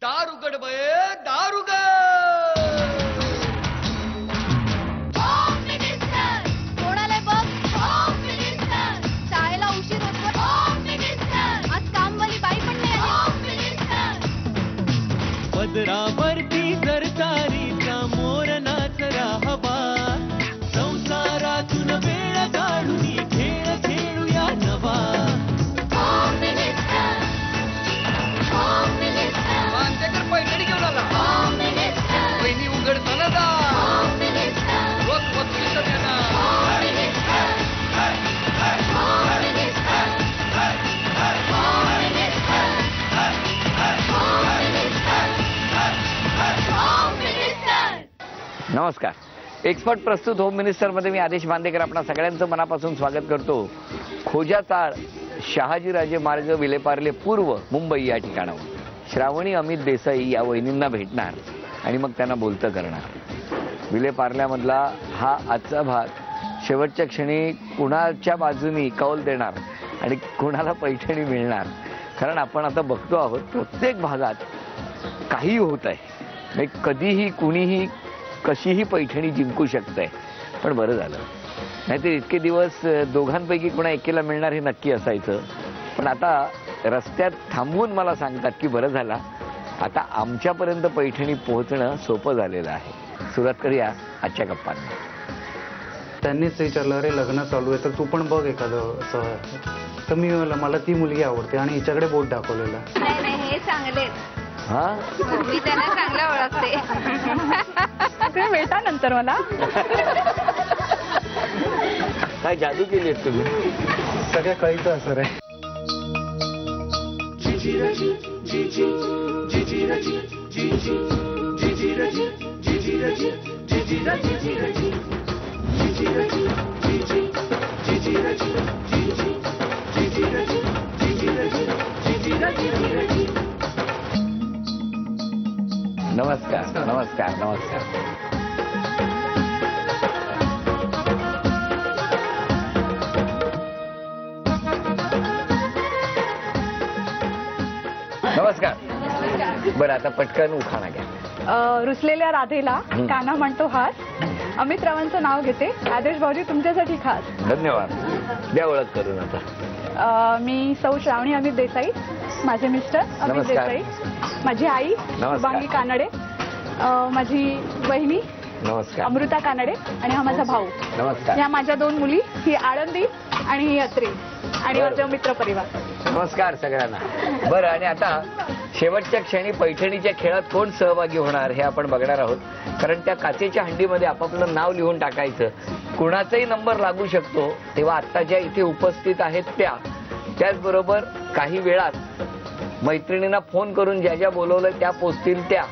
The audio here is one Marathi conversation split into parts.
दार उघड बये, दार उघड. कोणाला बघ, शाळेला उशीर होतो. आज कामवाली बाई पण नाही आली. पदरावरती सरकारीचा मोर नाचरा हवा, संसारातून वेळ काढून खेळ खेळूया नवा. मानतेकर पैठणी घेऊन आला. पहिली उघडताना दा रोज वस्तूचं देणार. नमस्कार. एक्सपर्ट प्रस्तुत होम मिनिस्टर मध्ये मी आदेश बांदेकर आपणा सगळ्यांचं मनापासून स्वागत करतो. खोजाचाळ शहाजीराजे मार्ग विलेपार्ले पूर्व मुंबई या ठिकाणावर श्रावणी अमित देसाई या वहिनींना भेटणार आणि मग त्यांना बोलतं करणार. विलेपार्ल्यामधला हा आजचा भाग शेवटच्या क्षणी कुणाच्या बाजूनी कौल देणार आणि कुणाला पैठणी मिळणार. कारण आपण आता बघतो आहोत प्रत्येक भागात काही होत आहे. कधीही कुणीही कशीही पैठणी जिंकू शकते. पण बरं झालं, नाहीतर इतके दिवस दोघांपैकी कुणा एकेला मिळणार हे नक्की असायचं. पण आता रस्त्यात थांबवून मला सांगतात की बरं झाला, आता आमच्यापर्यंत पैठणी पोहोचणं सोपं झालेलं आहे. सुरुवात करूया आजच्या गप्पांना. त्यांनीच विचारलं, अरे लग्न चालू आहे तर तू पण बघ एखादं असं. तर मी मला ती मुलगी आवडते आणि हिच्याकडे बोट दाखवलेलं. नाही नाही, हे चांगले. हा, मी त्यांना चांगलं ओळखते. तुम्ही भेटा नंतर मला. काय जादू केली आहे तुम्ही. सगळ्या कळीचं असं रे. नमस्कार नमस्कार नमस्कार. नमस्कार. बरं, आता पटकन उखाणा घ्या. रुसलेल्या राधेला काना म्हणतो हास. अमित रावांचं नाव घेते. आदेश भाऊजी तुमच्यासाठी खास. धन्यवाद. द्या ओळख करून आता. मी सौ श्रावणी अमित देसाई. माझे मिस्टर अमित नमस्कार. देसाई. माझी आई शुभांगी कानडे. माझी वहिनी नमस्कार. अमृता कानडे आणि हा माझा भाऊ. नमस्कार. ह्या माझ्या दोन मुली, ही आळंदी आणि ही अत्री आणि माझा मित्र परिवार. नमस्कार सगळ्यांना. बरं, आणि आता शेवटच्या क्षणी पैठणीच्या खेळात कोण सहभागी होणार हे आपण बघणार आहोत. कारण त्या काचेच्या हंडीमध्ये आपापलं नाव लिहून टाकायचं. कुणाचाही नंबर लागू शकतो. तेव्हा आत्ता ज्या इथे उपस्थित आहेत त्याचबरोबर काही वेळात मैत्रिणींना फोन करून ज्या ज्या बोलवलं त्या पोचतील त्या,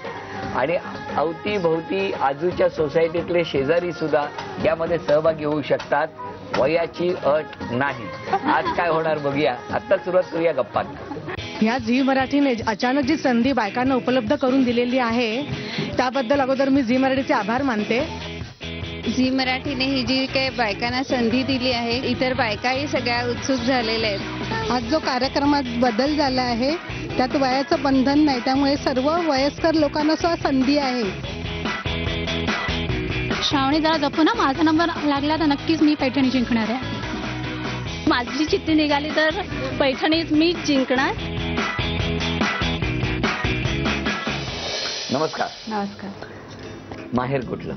आणि अवतीभोवती आजूच्या सोसायटीतले शेजारी सुद्धा यामध्ये सहभागी होऊ शकतात. वयाची अट नाही. आज काय होणार बघूया. आता सुरुवात करूया गप्पांना. ह्या झी मराठीने अचानक जी संधी बायकांना उपलब्ध करून दिलेली आहे त्याबद्दल अगोदर मी झी मराठीचे आभार मानते. झी मराठीने ही जी काही बायकांना संधी दिली आहे, इतर बायकाही सगळ्या उत्सुक झालेल्या आहेत. आज जो कार्यक्रमात बदल झाला आहे त्यात वयाचं बंधन नाही, त्यामुळे सर्व वयस्कर लोकांना सुद्धा संधी आहे. श्रावणी जरा जपू ना. माझा नंबर लागला तर नक्कीच मी पैठणी जिंकणार आहे. माझी चिठ्ठी निघाली तर पैठणीच मी जिंकणार. नमस्कार. नमस्कार. माहेर कुठलं.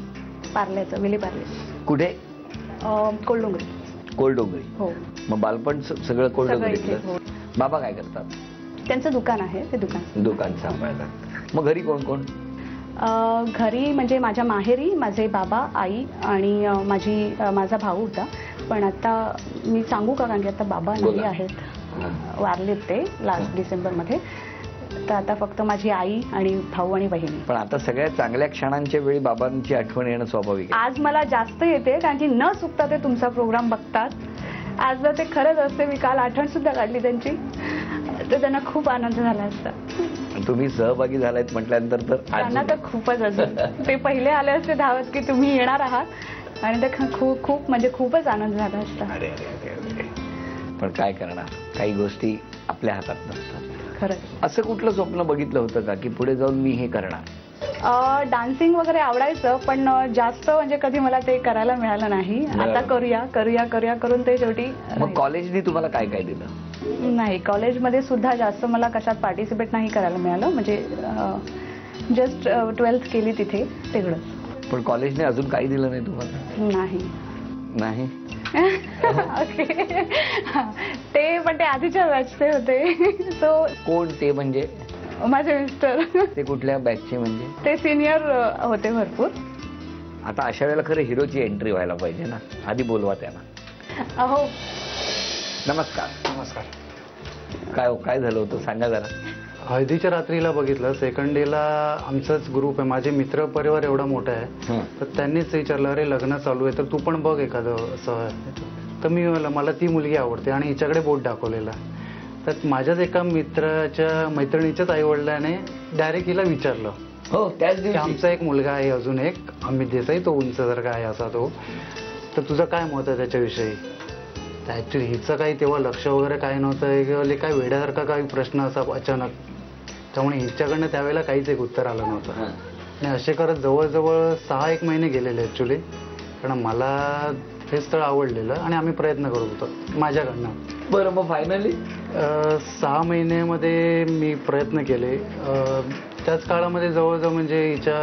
पार्ल्याचं विलेपार्ले. कुठे. कोलडोंगरी. कोलडोंगरी. हो. मग बालपण सगळं सगळं कोलडोंगरीतलं. इथे, हो. बाबा काय करतात. त्यांचं दुकान आहे. ते दुकान सांभाळतात. मग घरी कोण कोण. घरी म्हणजे माझ्या माहेरी माझे बाबा, आई आणि माझा भाऊ होता. पण आता मी सांगू का, कारण की आता बाबा नाही आहेत, वारलेत ते लास्ट डिसेंबरमध्ये. तर आता फक्त माझी आई आणि भाऊ आणि बहिणी. पण आता सगळ्या चांगल्या क्षणांच्या वेळी बाबांची आठवण येणं स्वाभाविक आहे. आज मला जास्त येते कारण की न चुकता ते तुमचा प्रोग्राम बघतात. आज जर ते खरंच असते, मी काल आठवण सुद्धा काढली त्यांची, तर त्यांना खूप आनंद झाला असता. तुम्ही सहभागी झालायत म्हटल्यानंतर तर त्यांना तर खूपच अजून ते पहिले आले असते धावत की तुम्ही येणार आहात, आणि ते खूप म्हणजे खूपच आनंद झाला असता. पण काय करणार, काही गोष्टी आपल्या हातात नसतात. खरं. असं कुठलं स्वप्न बघितलं होतं का की पुढे जाऊन मी हे करणार? डान्सिंग वगैरे आवडायचं, पण जास्त म्हणजे कधी मला ते करायला मिळालं नाही. आता करूया करूया करूया करून ते शेवटी मग कॉलेजनी तुम्हाला काय काय दिलं? नाही, कॉलेजमध्ये सुद्धा जास्त मला कशात पार्टिसिपेट नाही करायला मिळालं. म्हणजे जस्ट 12th केली तिथे तेवढंच. पण कॉलेजने अजून काही दिलं नाही तुम्हाला? नाही. नाही. ओके. ते पण ते आधीच्या बॅचचे होते. सो कोण ते म्हणजे? माझे मिस्टर. ते कुठल्या बॅचचे म्हणजे? ते सिनियर होते भरपूर. आता अशा वेळेला खरं हिरोची एंट्री व्हायला पाहिजे ना, आधी बोलवा त्यांना. अहो, नमस्कार. नमस्कार. काय झालं होतं सांगा जरा. हळदीच्या रात्रीला बघितलं, सेकंड डेला आमचाच ग्रुप आहे, माझे मित्र परिवार एवढा मोठा आहे, तर त्यांनीच विचारलं अरे लग्न चालू आहे तर तू पण बघ एखादं असं. तर मी मला ती मुलगी आवडते आणि हिच्याकडे बोट दाखवलेला. तर माझ्याच एका मित्राच्या मैत्रिणीच्याच आईवडिलाने डायरेक्ट हिला विचारलं, हो त्याच की दिवशी. आमचा एक मुलगा आहे अजून एक अमित देसाई, तो उंच जर काय असा तो, तर तुझं काय मत आहे त्याच्याविषयी? ऍक्च्युली हिचं काही तेव्हा लक्ष वगैरे काय नव्हतं किंवा काय वेड्यासारखा काही प्रश्न असा अचानक, त्यामुळे हिच्याकडनं त्यावेळेला काहीच एक उत्तर आलं नव्हतं. आणि असे करत जवळजवळ 6-1 महिने गेलेले ऍक्च्युली, कारण मला हे स्थळ आवडलेलं आणि आम्ही प्रयत्न करत होतो माझ्याकडनं. बरं, मग फायनली 6 महिन्यामध्ये मी प्रयत्न केले. त्याच काळामध्ये जवळजवळ म्हणजे हिच्या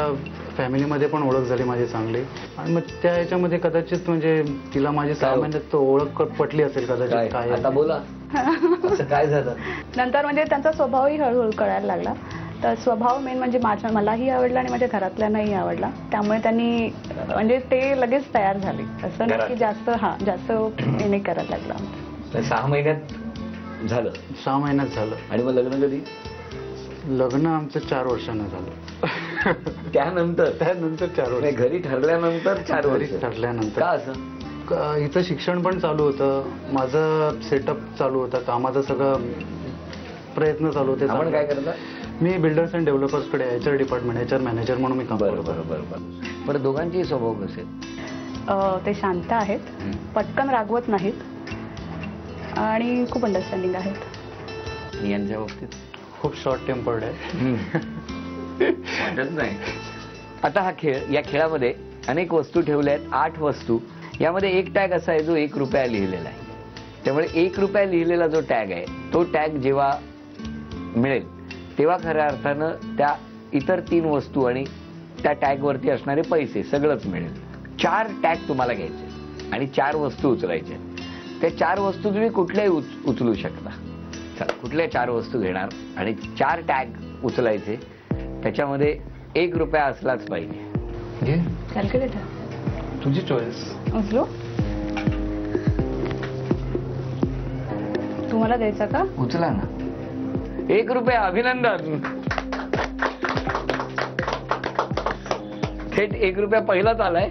फॅमिलीमध्ये पण ओळख झाली माझी चांगली, आणि मग त्या ह्याच्यामध्ये कदाचित म्हणजे तिला माझी 6 महिन्यात तो ओळख पटली असेल कदाचित. काय आता बोला. असं काय झालं? नंतर म्हणजे त्यांचा स्वभावही हळूहळू कळायला लागला. तर स्वभाव मेन म्हणजे मलाही आवडला आणि माझ्या घरातल्यांनाही आवडला. त्यामुळे त्यांनी म्हणजे ते लगेच तयार झाले. असं नाही की जास्त हे नाही करायला लागला. 6 महिन्यात झालं? 6 महिन्यात झालं. आणि मग लग्न कधी? लग्न आमचं 4 वर्षानं झालं. त्यानंतर 4 वर्ष घरी ठरल्यानंतर 4 वर्ष ठरल्यानंतर. का असं? इथं शिक्षण पण चालू होतं, माझं सेटअप चालू होतं, कामाचं सगळं प्रयत्न चालू होते. आपण काय करता? मी बिल्डर्स अँड डेव्हलपर्सकडे HR डिपार्टमेंट, HR मॅनेजर म्हणून मी काम करतो. बरोबर. बरं, दोघांचे स्वभाव कसे? ते शांत आहेत, पटकन रागवत नाहीत आणि खूप अंडरस्टँडिंग आहेत. यांच्या बाबतीत खूप शॉर्ट टेम्पर्ड आहे. वाटत नाही. आता हा खेळ, या खेळामध्ये अनेक वस्तू ठेवल्या आहेत, 8 वस्तू. यामध्ये एक टॅग असा आहे जो 1 रुपया लिहिलेला आहे. त्यामुळे 1 रुपया लिहिलेला जो टॅग आहे तो टॅग जेव्हा मिळेल तेव्हा खऱ्या अर्थानं त्या इतर 3 वस्तू आणि त्या टॅग वरती असणारे पैसे सगळंच मिळेल. 4 टॅग तुम्हाला घ्यायचे आणि 4 वस्तू उचलायच्या. त्या 4 वस्तू तुम्ही कुठल्याही उचलू शकता. चला, कुठल्या 4 वस्तू घेणार आणि 4 टॅग उचलायचे. त्याच्यामध्ये 1 रुपया असलाच पाहिजे. कॅल्क्युलेटर तुझी चॉईस. उचलू? तुम्हाला द्यायचा का? उचला ना. 1 रुपया. अभिनंदन. थेट 1 रुपया पहिलाच आलाय.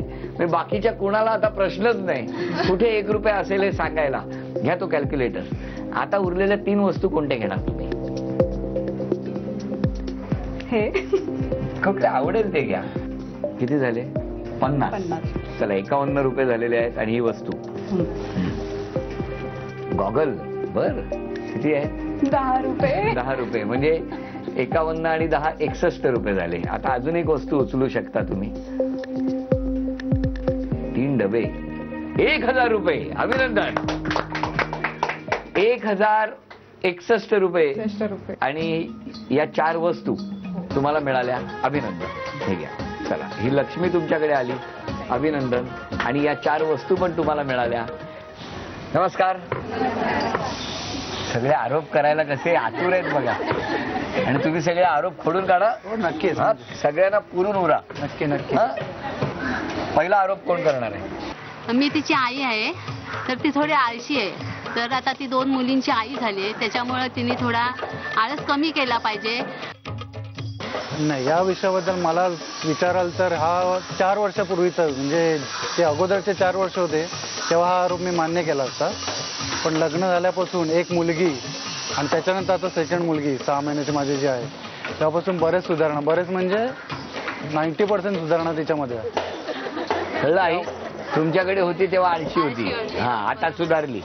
बाकीच्या कोणाला आता प्रश्नच नाही कुठे 1 रुपया असेल हे सांगायला. घ्या तो कॅल्क्युलेटर. आता उरलेल्या 3 वस्तू कोणत्या घेणार तुम्ही? हे कुठले आवडेल ते घ्या. किती झाले? 50. चला, 51 रुपये झालेले आहेत. आणि ही वस्तू गॉगल. बर, किती आहे? 10 रुपये. 10 रुपये म्हणजे 51 आणि 10 61 रुपये झाले. आता अजून एक वस्तू उचलू शकता तुम्ही. 3 डबे. 1000 रुपये. अभिनंदन. 1061 रुपये. आणि या 4 वस्तू तुम्हाला मिळाल्या. अभिनंदन. हे घ्या. चला, ही लक्ष्मी तुमच्याकडे आली. अभिनंदन. आणि या 4 वस्तू पण तुम्हाला मिळाल्या. नमस्कार. सगळे आरोप करायला कसे आतुर आहेत बघा. आणि तुम्ही सगळे आरोप खोडून काढा. नक्कीच. सगळ्यांना पुरून उरा. नक्की नक्की. पहिला आरोप कोण करणार आहे? मी तिची आई आहे, तर ती थोडी आळशी आहे. तर आता ती 2 मुलींची आई झाली आहे, त्याच्यामुळे तिने थोडा आळस कमी केला पाहिजे. नाही, या विषयाबद्दल मला विचाराल तर हा 4 वर्षापूर्वीचा, म्हणजे ते अगोदरचे 4 वर्ष होते तेव्हा हा आरोप मी मान्य केला असता. पण लग्न झाल्यापासून एक मुलगी आणि त्याच्यानंतर आता सेकंड मुलगी 6 महिन्याची माझी जी आहे, तेव्हापासून बरेच सुधारणा, बरेच म्हणजे 90% सुधारणा तिच्यामध्ये आहे. कळलं आई? तुमच्याकडे होती तेव्हा 80 होती. हा, आता सुधारली.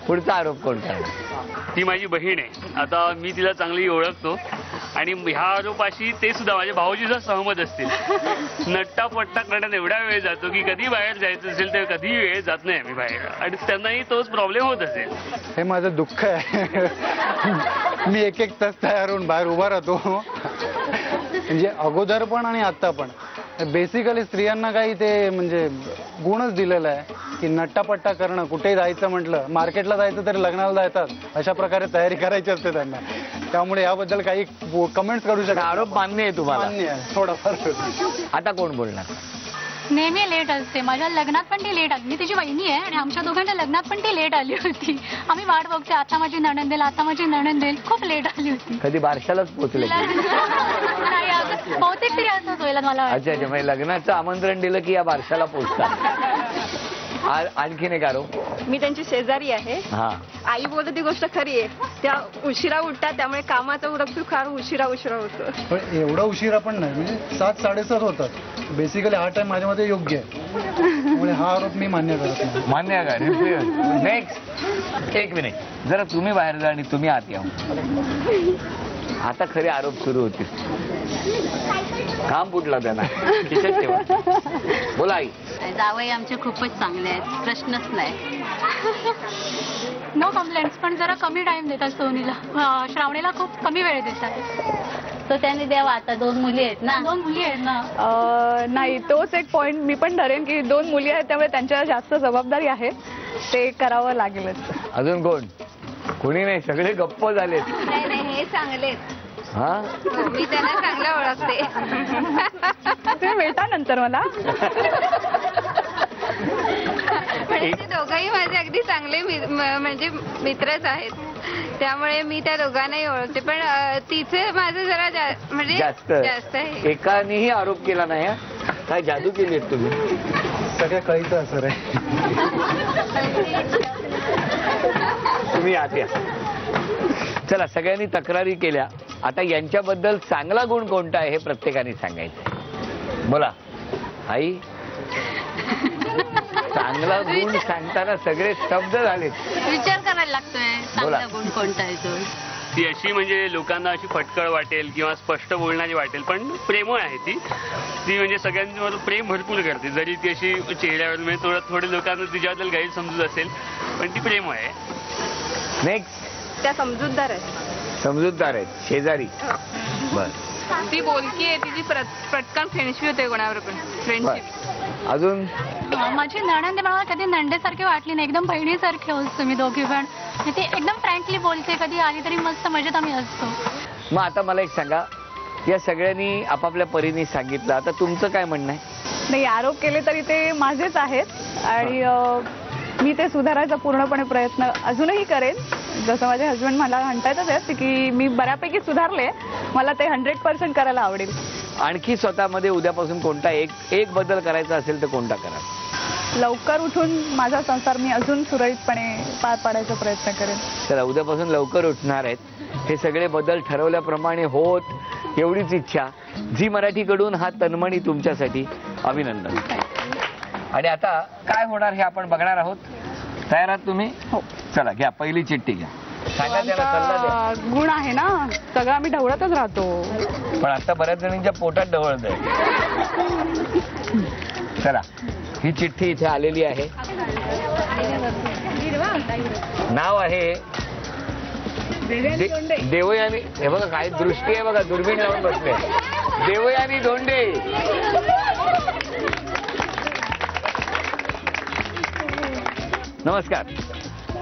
पुढचा आरोप कोण करणार? ती माझी बहीण आहे. आता मी तिला चांगली ओळखतो आणि ह्या आरोपाशी ते सुद्धा माझे भाऊजी सुद्धा सहमत असतील. नट्टा पट्टा करण्यात एवढा वेळ जातो की कधी बाहेर जायचं असेल तर कधी वेळ जात नाही आम्ही बाहेर, आणि त्यांनाही तोच प्रॉब्लेम होत असेल. हे माझं दुःख आहे. मी एक तास तयार होऊन बाहेर उभा राहतो. म्हणजे अगोदर पण आणि आता पण बेसिकली स्त्रियांना काही ते म्हणजे गुणच दिलेला आहे की नट्टापट्टा करणं. कुठेही जायचं म्हटलं, मार्केटला जायचं तरी लग्नाला जायतात, अशा प्रकारे तयारी करायची असते त्यांना. त्यामुळे याबद्दल काही कमेंट्स करू शकता. आरोप मान्य आहे तुम्हाला? मान्य आहे, थोडाफार. आता कोण बोलणार? नेहमी लेट असते. माझ्या लग्नात पण ती लेट आली. मी तिची वहिनी आहे आणि आमच्या दोघांच्या लग्नात पण ती लेट आली होती. आम्ही वाट बघते, आता माझी नणंद येईल, आता माझी नणंद येईल. खूप लेट आली होती. कधी बारशालाच पोहोचले? नाही, असं बहुतेक तरी असंच होईल मला वाटतं. अच्छा अच्छा, म्हणजे लग्नाचं आमंत्रण दिलं की या बारशाला पोहोचतात. आणखीन एक आरोप. मी त्यांची शेजारी आहे. हा, आई बोलते ती गोष्ट खरी आहे. त्या उशिरा उठतात, त्यामुळे कामाचा उरक फार उशिरा होतो. पण एवढा उशिरा पण नाही, म्हणजे 7-7:30 होतात. बेसिकली हा टाइम माझ्या मध्ये योग्य आहे. त्यामुळे हा आरोप मी मान्य करत नाही. मान्य का? नेक्स्ट. एक मिनिट, जरा तुम्ही बाहेर जा आणि तुम्ही आत या. आता खरे आरोप सुरू होतील. काम फुटला त्यांना. खिशात ठेवा. बोला आई. जावई आमचे खूपच चांगले आहेत, प्रश्नच नाही. नो कंप्लेंट्स, पण जरा कमी टाइम देतात सोनीला. श्रावणीला खूप कमी वेळ देतात. तो त्याने द्यावा. आता 2 मुली आहेत ना. 2 मुली आहेत ना. नाही, तोच एक पॉइंट मी पण धरेन की 2 मुली आहेत, त्यामुळे त्यांच्यावर जास्त जबाबदारी आहे. ते करावं लागेलच. अजून कोण? कोणी नाही, सगळे गप्प झालेत. नाही, हे चांगलेत. हा, मी त्यांना चांगलं ओळखते. तुम्ही भेटा नंतर मला. म्हणजे ते दोघंही माझे अगदी चांगले म्हणजे मित्रच आहेत. त्यामुळे मी त्या दोघांनाही ओळखते. पण तिचे माझं जरा म्हणजे जास्त आहे. एकानेही आरोप केला नाही. काय जादू केली तुम्ही? सगळ्या कळीचं असर आहे. तुम्ही आत या. चला, सगळ्यांनी तक्रारी केल्या. आता यांच्याबद्दल चांगला गुण कोणता आहे हे प्रत्येकाने सांगायचं. बोला आई. चांगला गुण सांगताना सगळे स्तब्ध झालेत. विचार करायला लागतोय चांगला गुण कोणता आहे तो. ती अशी म्हणजे लोकांना अशी फटकळ वाटेल किंवा स्पष्ट बोलणारी वाटेल, पण प्रेमळ आहे ती. म्हणजे सगळ्यांवर प्रेम भरपूर करते. जरी ती अशी चेहऱ्यावर म्हणजे थोडे लोकांना तिच्याबद्दल गैरसमजूत असेल, पण ती प्रेमळ आहे. नेक्स्ट. त्या समजूतदार आहेत. समजूतदार आहेत. शेजारी. बर. ती बोलकी आहे, तिची पटकन फ्रेंडशिप होते कोणावर पण. फ्रेंडशिप. अजून माझी नणंद मला कधी नंडेसारखी वाटली नाही. एकदम बहिणीसारखे असतो मी दोघी पण. ती एकदम फ्रँकली बोलते. कधी आली तरी मस्त मजेत आम्ही असतो. मग आता मला एक सांगा, या सगळ्यांनी आपापल्या परीने सांगितलं, आता तुमचं काय म्हणणं आहे? नाही, आरोप केले तरी ते माझेच आहेत आणि मी ते सुधारायचा पूर्णपणे प्रयत्न अजूनही करेन. जसं माझे हस्बंड मला म्हणतायतच आहेत की मी बऱ्यापैकी सुधारले. मला ते 100% करायला आवडेल. आणखी स्वतःमध्ये उद्यापासून कोणता एक बदल करायचा असेल तर कोणता करा? लवकर उठून माझा संसार मी अजून सुरळीतपणे पार पाडायचा प्रयत्न करेन. चला, उद्यापासून लवकर उठणार आहेत. हे सगळे बदल ठरवल्याप्रमाणे होत, एवढीच इच्छा. झी मराठीकडून हा तन्मणी तुमच्यासाठी अभिनंदन. आणि आता काय होणार हे आपण बघणार आहोत. तयार आहात तुम्ही? हो. चला, घ्या पहिली चिठ्ठी घ्या. सांगा, त्याला सल्ला द्या. गुण आहे ना, सगळं आम्ही ढवळतच राहतो. पण आता बऱ्याच जणांच्या पोटात ढवळत आहे. चला, ही चिठ्ठी इथे आलेली आहे. नाव आहे देवयानी. हे बघा काय दृष्टी आहे बघा, दुर्बीण लावून बसले. देवयानी धोंडे. नमस्कार.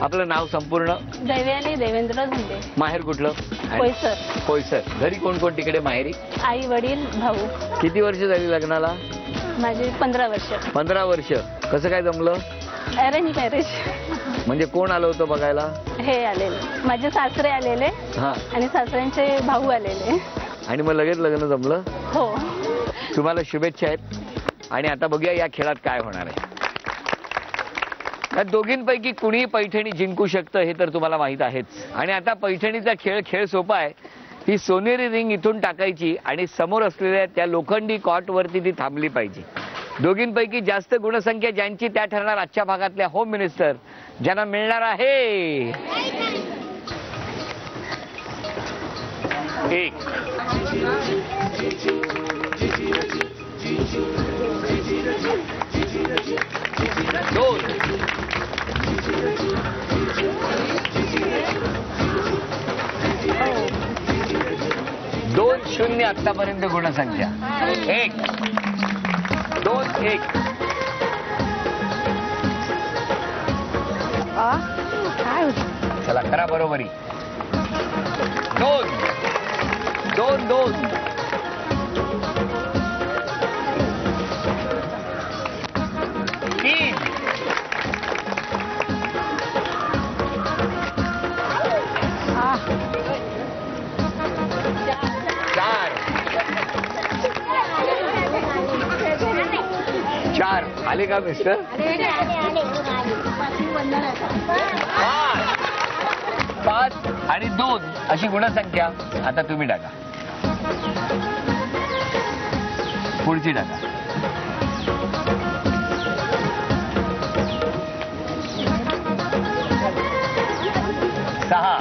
आपलं नाव संपूर्ण? देवयानी देवेंद्र धोंडे. माहेर कुठलं? कोयसर. कोयसर. घरी कोण कोण तिकडे माहेरी? आई, वडील, भाऊ. किती वर्ष झाली लग्नाला? माझी 15 वर्ष. 15 वर्ष. कसं काय जमलं? Arrange marriage. म्हणजे कोण आलं होतं बघायला? हे आलेले माझे सासरे आलेले. हा. आणि सासऱ्यांचे भाऊ आलेले. आणि मग लगेच लग्न जमलं? हो. तुम्हाला शुभेच्छा आहेत. आणि आता बघूया या खेळात काय होणार आहे. या दोघींपैकी कुणीही पैठणी जिंकू शकतं हे तर तुम्हाला माहित आहेच. आणि आता पैठणीचा खेळ सोपा आहे. ही सोनेरी रिंग इथून टाकायची आणि समोर असलेल्या त्या लोखंडी कॉटवरती ती थांबली पाहिजे. दोघींपैकी जास्त गुणसंख्या ज्यांची त्या ठरणार आजच्या भागातल्या होम मिनिस्टर, ज्यांना मिळणार आहे 1. 2. 2-0 आतापर्यंत गुणसंख्या. 1 2 1. चला करा बरोबरी. 2 2 2. 3. 4 आले का मिस्टर? 5 आणि 2 अशी गुणसंख्या. आता तुम्ही टाका, पुढची टाका. 6.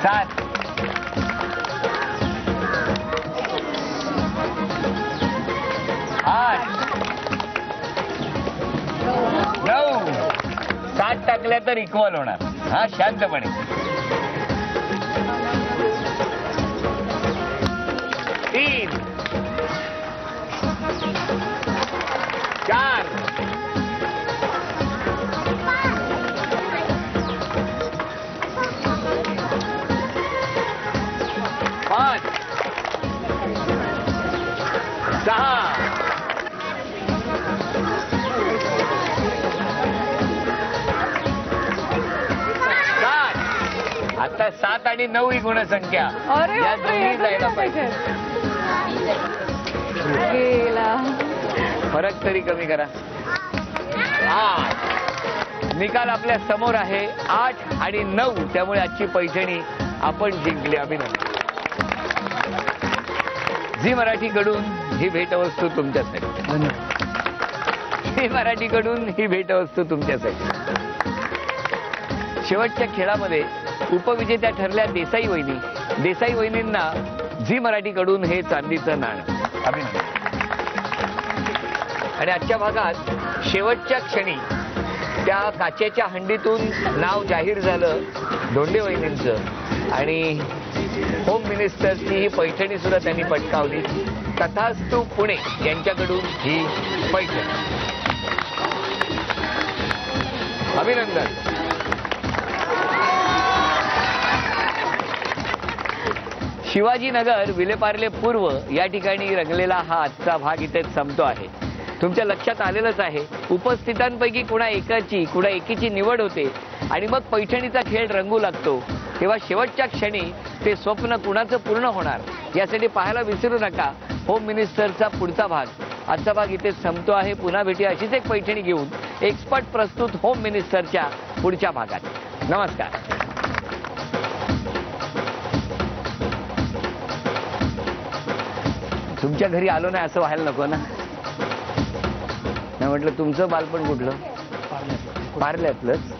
7. 8. 9. 7 टाकल्या तर इक्वल होणार. हा शांतपणे. 3. 4. 5. 6. 7. आता 7 आणि 9 ही गुणसंख्या. या दोन्ही जायला पाहिजे. फरक तरी कमी करा. 8. निकाल आपल्या समोर आहे 8 आणि 9. त्यामुळे आजची पैठणी आपण जिंकली. अभिनंदन. झी मराठीकडून ही भेटवस्तू तुमच्यासाठी. झी मराठीकडून ही भेटवस्तू तुमच्यासाठी. शेवटच्या खेळामध्ये उपविजेत्या ठरल्या देसाई वहिनी. देसाई वहिनींना झी मराठीकडून हे चांदीचं नाणं. अभिनंदन. आणि आजच्या भागात शेवटच्या क्षणी त्या काचेच्या हंडीतून नाव जाहीर झालं धोंडे वहिनींचं आणि होम मिनिस्टरची ही पैठणी सुद्धा त्यांनी पटकावली. तथास्तु पुणे यांच्याकडून ही पैठणी. अभिनंदन. शिवाजीनगर विलेपार्ले पूर्व या ठिकाणी रंगलेला हा आजचा भाग इथेच संपतो आहे. तुमच्या लक्षात आलेलंच आहे उपस्थितांपैकी कुणा एकीची निवड होते आणि मग पैठणीचा खेळ रंगू लागतो. तेव्हा शेवटच्या क्षणी ते स्वप्न कुणाचं पूर्ण होणार यासाठी पाहायला विसरू नका होम मिनिस्टरचा पुढचा भाग. आजचा भाग इथेच संपतो आहे. पुन्हा भेटूया अशीच एक पैठणी घेऊन एक्सपर्ट प्रस्तुत होम मिनिस्टरच्या पुढच्या भागात. नमस्कार. तुमच्या घरी आलो नाही असं व्हायला नको ना. नाही म्हटलं तुमचं बालपण कुठलं? पार्ल्यातलंच.